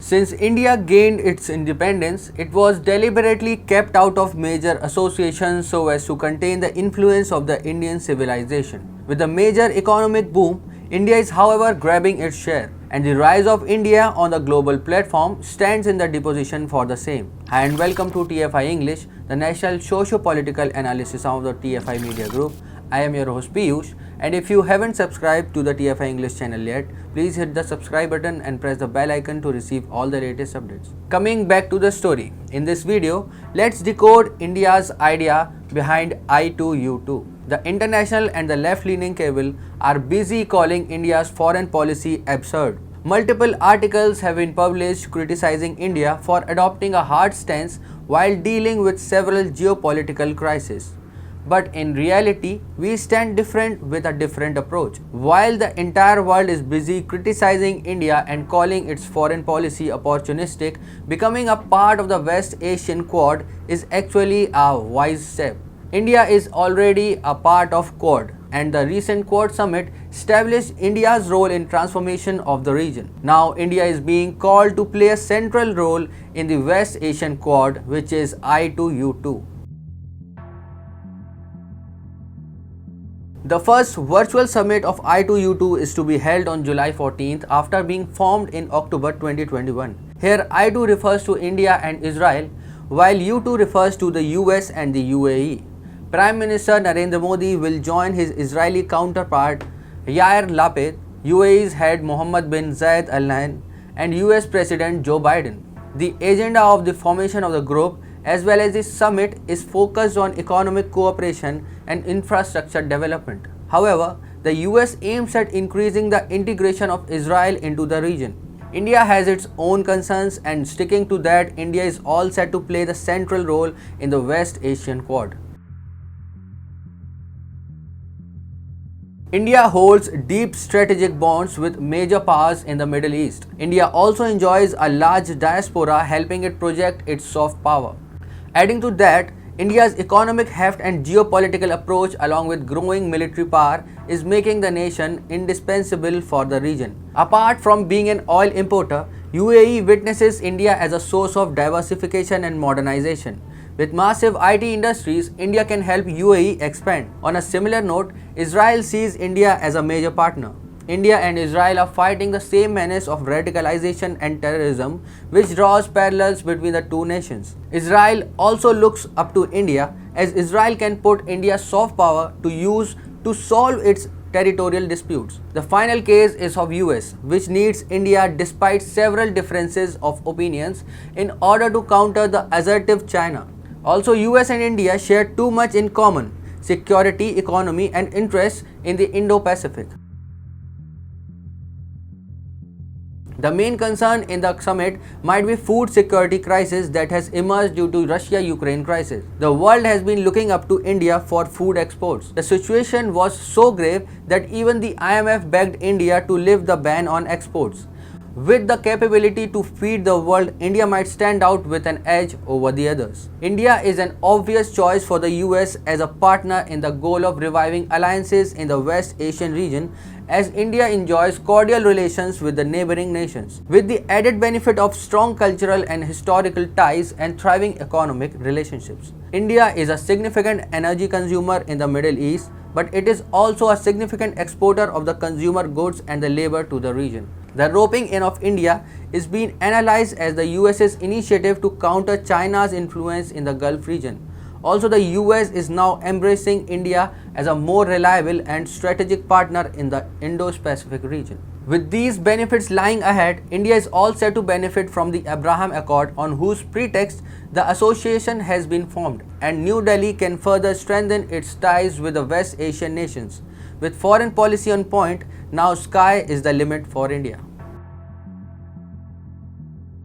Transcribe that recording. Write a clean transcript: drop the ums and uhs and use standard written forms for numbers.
Since India gained its independence, it was deliberately kept out of major associations so as to contain the influence of the Indian civilization. With the major economic boom, India is however grabbing its share, and the rise of India on the global platform stands in the deposition for the same. Hi and welcome to TFI English, the national socio-political analysis of the TFI Media Group. I am your host Piyush, and if you haven't subscribed to the TFI English channel yet, please hit the subscribe button and press the bell icon to receive all the latest updates. Coming back to the story, in this video, let's decode India's idea behind I2U2. The international and the left-leaning cable are busy calling India's foreign policy absurd. Multiple articles have been published criticizing India for adopting a hard stance while dealing with several geopolitical crises. But in reality, we stand different with a different approach. While the entire world is busy criticizing India and calling its foreign policy opportunistic, becoming a part of the West Asian Quad is actually a wise step. India is already a part of Quad, and the recent Quad summit established India's role in transformation of the region. Now India is being called to play a central role in the West Asian Quad, which is I2U2. The first virtual summit of I2U2 is to be held on July 14th after being formed in October 2021. Here I2 refers to India and Israel, while U2 refers to the US and the UAE. Prime Minister Narendra Modi will join his Israeli counterpart Yair Lapid, UAE's head Mohammed bin Zayed Al Nahyan, and US President Joe Biden. The agenda of the formation of the group as well as the summit is focused on economic cooperation and infrastructure development. However, the US aims at increasing the integration of Israel into the region. India has its own concerns, and sticking to that, India is all set to play the central role in the West Asian Quad. India holds deep strategic bonds with major powers in the Middle East. India also enjoys a large diaspora, helping it project its soft power. Adding to that, India's economic heft and geopolitical approach along with growing military power is making the nation indispensable for the region. Apart from being an oil importer, UAE witnesses India as a source of diversification and modernization. With massive IT industries, India can help UAE expand. On a similar note, Israel sees India as a major partner. India and Israel are fighting the same menace of radicalization and terrorism, which draws parallels between the two nations. Israel also looks up to India, as Israel can put India's soft power to use to solve its territorial disputes. The final case is of US, which needs India despite several differences of opinions in order to counter the assertive China. Also, US and India share too much in common: security, economy, and interests in the Indo-Pacific. The main concern in the summit might be food security crisis that has emerged due to Russia-Ukraine crisis. The world has been looking up to India for food exports. The situation was so grave that even the IMF begged India to lift the ban on exports. With the capability to feed the world, India might stand out with an edge over the others. India is an obvious choice for the US as a partner in the goal of reviving alliances in the West Asian region, as India enjoys cordial relations with the neighboring nations, with the added benefit of strong cultural and historical ties and thriving economic relationships. India is a significant energy consumer in the Middle East, but it is also a significant exporter of the consumer goods and the labor to the region. The roping in of India is being analyzed as the US's initiative to counter China's influence in the Gulf region. Also, the US is now embracing India as a more reliable and strategic partner in the Indo-Pacific region. With these benefits lying ahead, India is all set to benefit from the Abraham Accord, on whose pretext the association has been formed, and New Delhi can further strengthen its ties with the West Asian nations. With foreign policy on point, now sky is the limit for India.